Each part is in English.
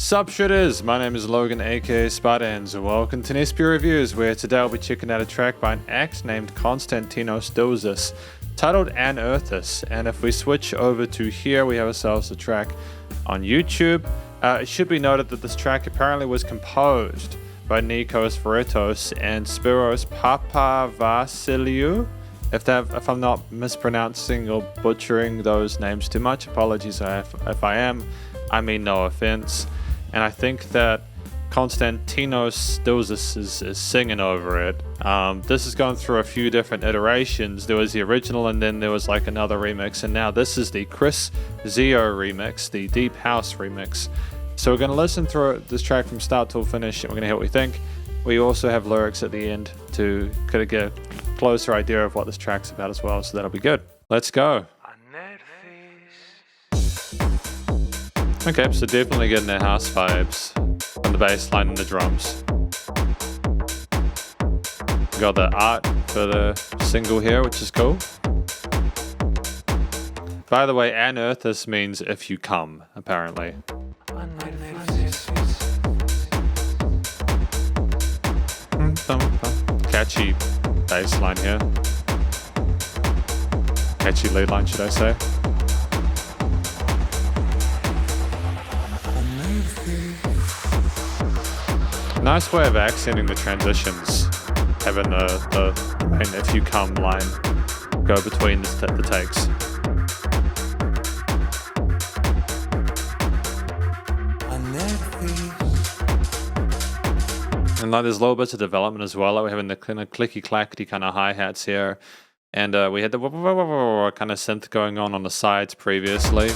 Sup Shredders, my name is Logan aka Spiderhands and welcome to SP Reviews, where today I'll be checking out a track by an act named Konstantinos Dilzas titled ERTHIS. And if we switch over to here, we have ourselves a track on YouTube. It should be noted that this track apparently was composed by Nikos Veritos and Spiros Papavasiliou. If I'm not mispronouncing or butchering those names too much, apologies if I am. I mean no offense. And I think that Konstantinos Dilzas is singing over it. This has gone through a few different iterations. There was the original and then there was like another remix, and now this is the Chriszio remix, the Deep House remix. So we're going to listen through this track from start till finish and we're going to hear what we think. We also have lyrics at the end to kind of get a closer idea of what this track's about as well, so that'll be good. Let's go. Okay, so definitely getting the house vibes on the bass line and the drums. We got the art for the single here, which is cool. By the way, ERTHIS means if you come, apparently. Catchy bass line here. Catchy lead line, should I say. Nice way of accenting the transitions, having the main if you come line go between the takes. And like there's little bits of development as well, like we're having the kind of clicky clackety kind of hi-hats here, and we had the kind of synth going on the sides previously.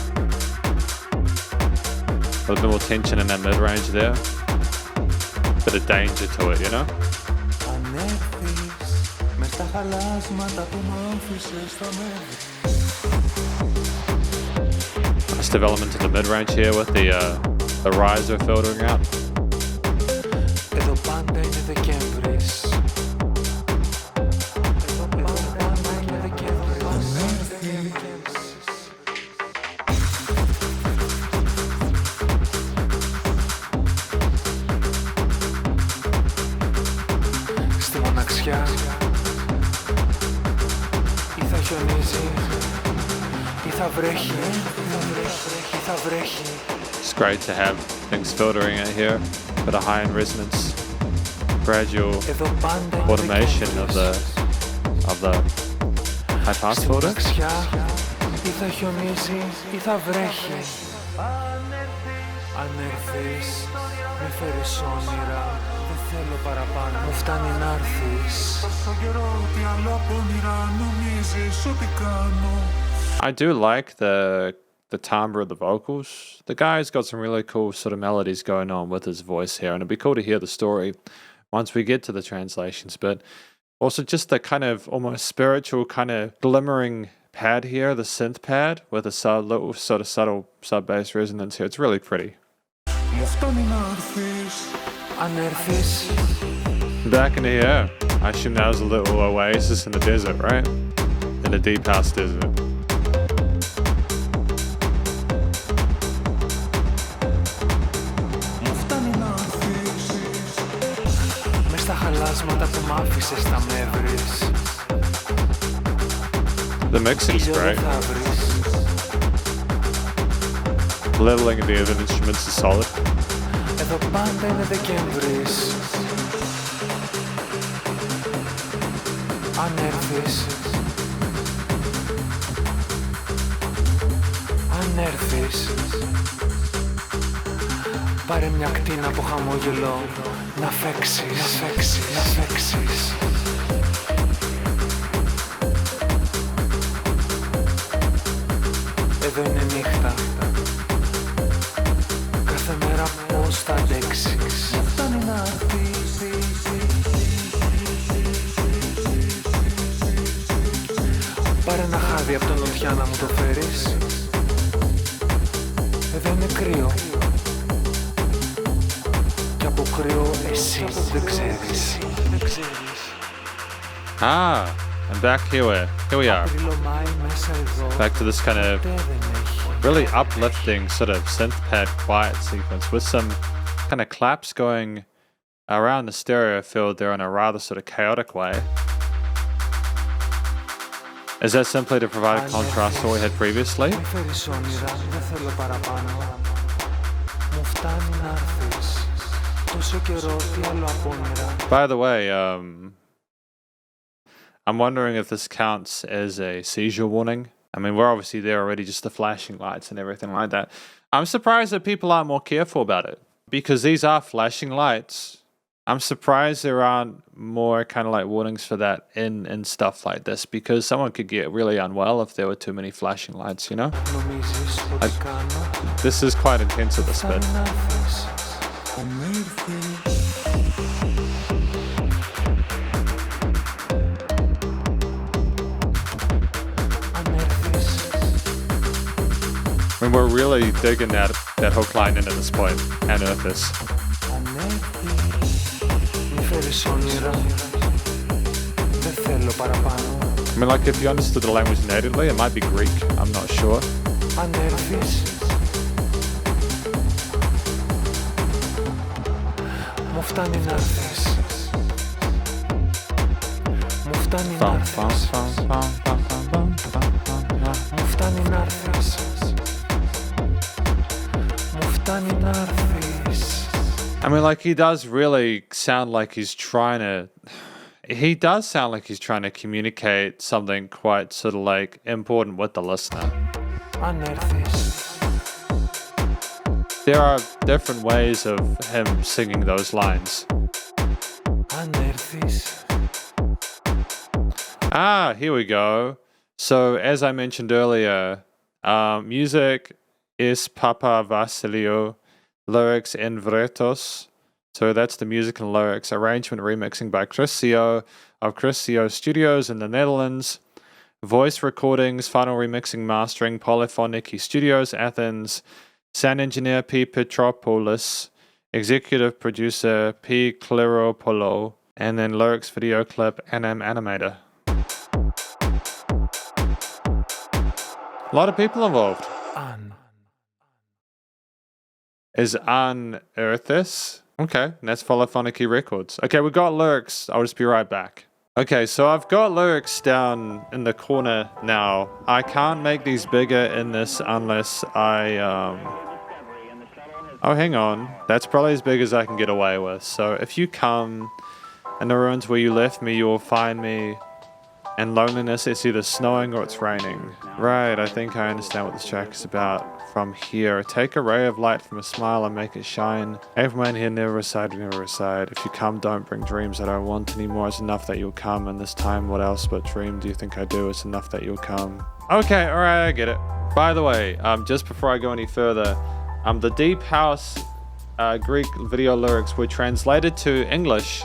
A little bit more tension in that mid-range there. Bit of danger to it, you know? Nice development in the mid-range here with the riser filtering out. It's great to have things filtering out here, but a high-end resonance, gradual automation of the high-pass filter. I do like the timbre of the vocals. The guy's got some really cool sort of melodies going on with his voice here, and it'd be cool to hear the story once we get to the translations, but also just the kind of almost spiritual kind of glimmering pad here, the synth pad with a little sort of subtle sub-bass resonance here. It's really pretty. Back into here. I assume that was a little oasis in the desert, right? In the deep house desert. The mixing's great. Leveling of the other instruments is solid. Αν έρθεις, πάρε μια κτίνα από χαμόγελο να φέξεις. Εδώ είναι νύχτα, κάθε μέρα πώς θα αντέξεις. Φτάνει να έρθεις. Πάρε ένα χάδι από τον νοτιά να μου το φέρεις. Εδώ είναι κρύο. Κι από κρύο εσύ δεν ξέρεις. And back here we are. Back to this kind of really uplifting sort of synth pad quiet sequence with some kind of claps going around the stereo field there in a rather sort of chaotic way. Is that simply to provide contrast to what we had previously? By the way, I'm wondering if this counts as a seizure warning. I mean, we're obviously there already, just the flashing lights and everything like that. I'm surprised that people aren't more careful about it, because these are flashing lights. I'm surprised there aren't more kind of like warnings for that in stuff like this, because someone could get really unwell if there were too many flashing lights, you know? This is quite intense at this bit. I mean, we're really digging that hook line in at this point, and ERTHIS. I mean, like, if you understood the language natively, it might be Greek, I'm not sure. I mean, like, he does really sound like he's trying to... He does sound like he's trying to communicate something quite sort of like important with the listener. There are different ways of him singing those lines. Ah, here we go. So, as I mentioned earlier, music is Papa Vasilio, lyrics in Vretos. So that's the music and lyrics. Arrangement remixing by Chriszio of Chriszio Studios in the Netherlands. Voice recordings, final remixing, mastering, Polyphonic Studios, Athens. Sound engineer P. Petropoulos. Executive producer P. Kleropolo. And then lyrics, video clip, NM Animator. A lot of people involved. Is ERTHIS? Okay, and that's Polyphonic Records. Okay, we got lyrics. I'll just be right back. Okay, so I've got lyrics down in the corner now. I can't make these bigger in this unless I, Oh, hang on. That's probably as big as I can get away with. So if you come in the ruins where you left me, you will find me. And loneliness, it's either snowing or it's raining. Right, I think I understand what this track is about. From here, take a ray of light from a smile and make it shine. April man here, never reside, never reside. If you come, don't bring dreams I don't want anymore. It's enough that you'll come, and this time, what else but dream do you think I do? It's enough that you'll come. Okay, alright, I get it. By the way, just before I go any further, the Deep House Greek video lyrics were translated to English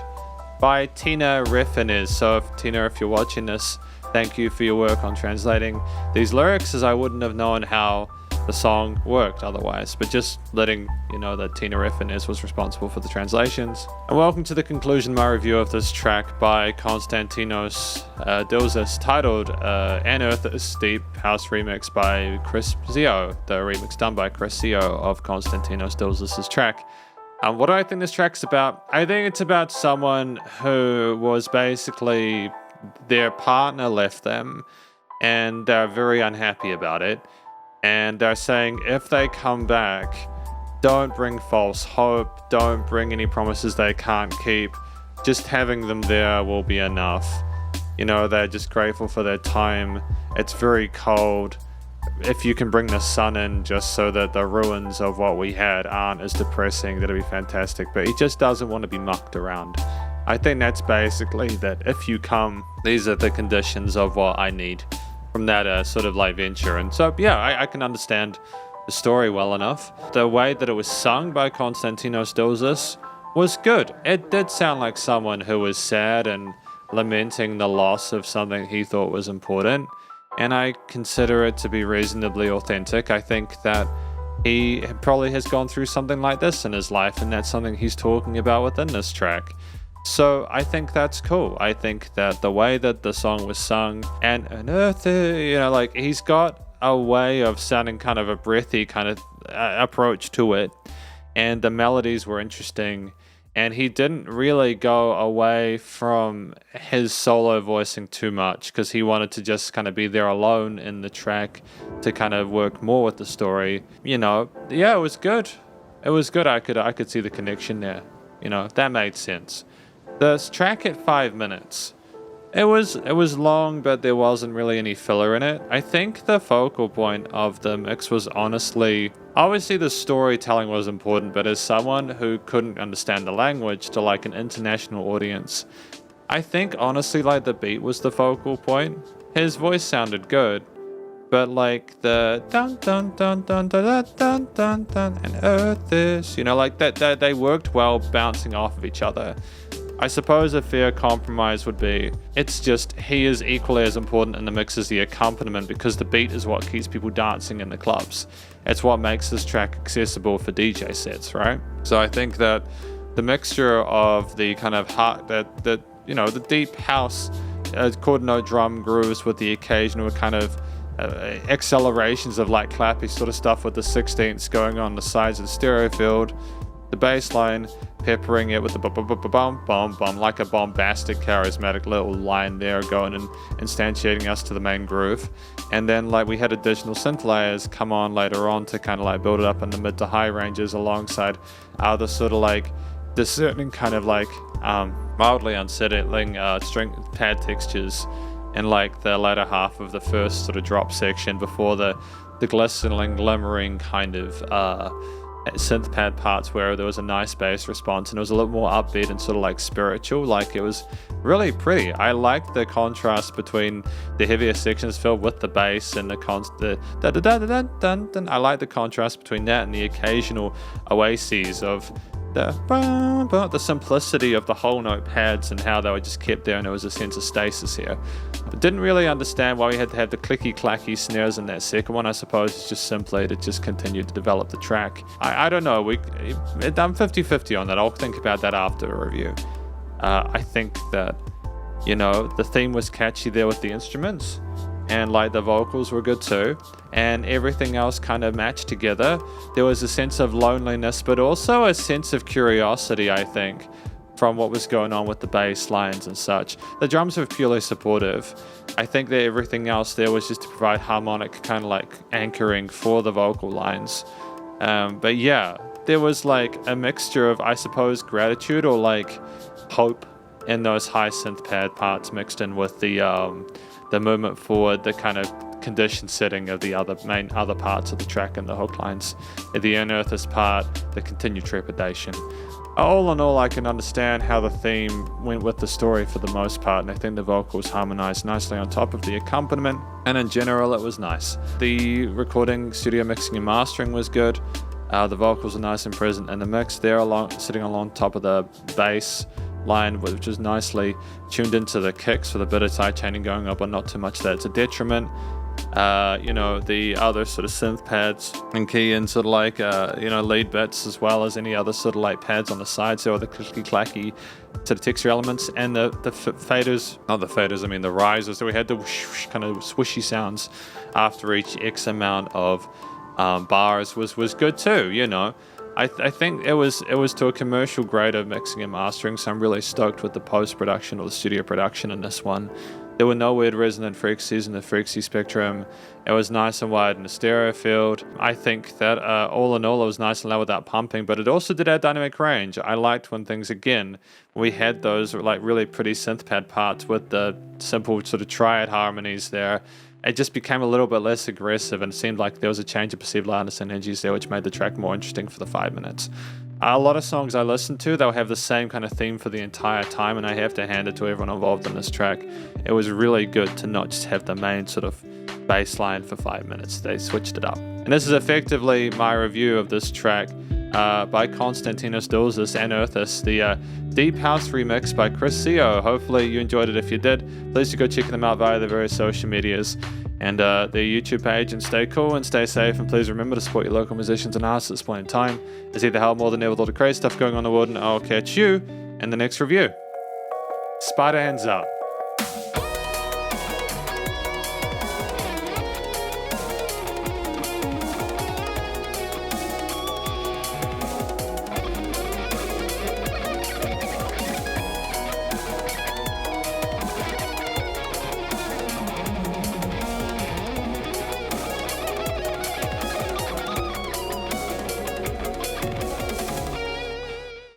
by Tina Refines. So Tina, if you're watching this, thank you for your work on translating these lyrics, as I wouldn't have known how the song worked otherwise. But just letting you know that Tina Refines was responsible for the translations. And welcome to the conclusion of my review of this track by Konstantinos Dilzas, titled An ERTHIS Deep House Remix by Chriszio, the remix done by Chriszio of Konstantinos Dilzas' track. What do I think this track's about? I think it's about someone who was basically, their partner left them and they're very unhappy about it. And they're saying if they come back, don't bring false hope, don't bring any promises they can't keep. Just having them there will be enough. You know, they're just grateful for their time. It's very cold. If you can bring the sun in just so that the ruins of what we had aren't as depressing, that'd be fantastic. But he just doesn't want to be mucked around. I think that's basically that if you come, these are the conditions of what I need from that sort of like venture. And so, yeah, I can understand the story well enough. The way that it was sung by Konstantinos Dilzas was good. It did sound like someone who was sad and lamenting the loss of something he thought was important. And I consider it to be reasonably authentic. I think that he probably has gone through something like this in his life, and that's something he's talking about within this track. So I think that's cool. I think that the way that the song was sung and ERTHIS, you know, like he's got a way of sounding kind of a breathy kind of approach to it, and the melodies were interesting, and he didn't really go away from his solo voicing too much because he wanted to just kind of be there alone in the track to kind of work more with the story. You know, yeah, it was good. It was good. I could see the connection there. You know, that made sense. This track at 5 minutes. It was long, but there wasn't really any filler in it. I think the focal point of the mix was honestly, obviously the storytelling was important, but as someone who couldn't understand the language to like an international audience, I think honestly like the beat was the focal point. His voice sounded good, but like the dun dun dun dun dun dun dun dun and ERTHIS, you know, like that they worked well bouncing off of each other. I suppose a fair compromise would be, it's just he is equally as important in the mix as the accompaniment because the beat is what keeps people dancing in the clubs. It's what makes this track accessible for DJ sets, right? So I think that the mixture of the kind of heart, that you know, the deep house chord note drum grooves with the occasional kind of accelerations of like clappy sort of stuff with the 16ths going on the sides of the stereo field, the bass line peppering it with the bum like a bombastic charismatic little line there going and instantiating us to the main groove, and then like we had additional synth layers come on later on to kind of like build it up in the mid to high ranges alongside other sort of like discerning kind of like mildly unsettling string pad textures in like the latter half of the first sort of drop section before the glistening glimmering kind of synth pad parts where there was a nice bass response and it was a little more upbeat and sort of like spiritual. Like it was really pretty. I liked the contrast between the heavier sections filled with the bass and the I like the contrast between that and the occasional oases of the simplicity of the whole note pads and how they were just kept there, and there was a sense of stasis here. But didn't really understand why we had to have the clicky clacky snares in that second one. I suppose it's just simply to just continue to develop the track. I don't know, I'm 50-50 on that. I'll think about that after a review. I think that, you know, the theme was catchy there with the instruments, and like the vocals were good too, and everything else kind of matched together. There was a sense of loneliness, but also a sense of curiosity, I think, from what was going on with the bass lines and such. The drums were purely supportive. I think that everything else there was just to provide harmonic kind of like anchoring for the vocal lines. But yeah, there was like a mixture of, I suppose, gratitude or like hope in those high synth pad parts mixed in with the movement forward, the kind of condition setting of the other parts of the track and the hook lines. At the ERTHIS part, the continued trepidation. All in all, I can understand how the theme went with the story for the most part, and I think the vocals harmonized nicely on top of the accompaniment, and in general it was nice. The recording, studio mixing and mastering was good. The vocals are nice and present in the mix. They're sitting along top of the bass line, which is nicely tuned into the kicks for the bit of side chaining going up, but not too much that it's a detriment. You know, the other sort of synth pads and key in sort of like you know, lead bits, as well as any other sort of like pads on the sides there, or the clicky clacky sort of texture elements, and the faders, not the faders, I mean the risers. So we had the whoosh, kind of swishy sounds after each X amount of bars was good too, you know. I think it was to a commercial grade of mixing and mastering, so I'm really stoked with the post-production or the studio production in this one. There were no weird resonant frequencies in the frequency spectrum. It was nice and wide in the stereo field. I think that all in all it was nice and loud without pumping, but it also did add dynamic range. I liked when things, again, we had those like really pretty synth pad parts with the simple sort of triad harmonies there. It just became a little bit less aggressive, and it seemed like there was a change of perceived loudness and energies there, which made the track more interesting for the 5 minutes. A lot of songs I listen to, they'll have the same kind of theme for the entire time, and I have to hand it to everyone involved in this track. It was really good to not just have the main sort of bass line for 5 minutes. They switched it up. And this is effectively my review of this track by Konstantinos Dilzas and ERTHIS, the Deep House remix by Chriszio. Hopefully you enjoyed it. If you did, please do go check them out via the various social medias and their YouTube page, and stay cool and stay safe, and please remember to support your local musicians and artists at this point in time. It's either hell more than ever with all the crazy stuff going on in the world, and I'll catch you in the next review. Spiderhands Out.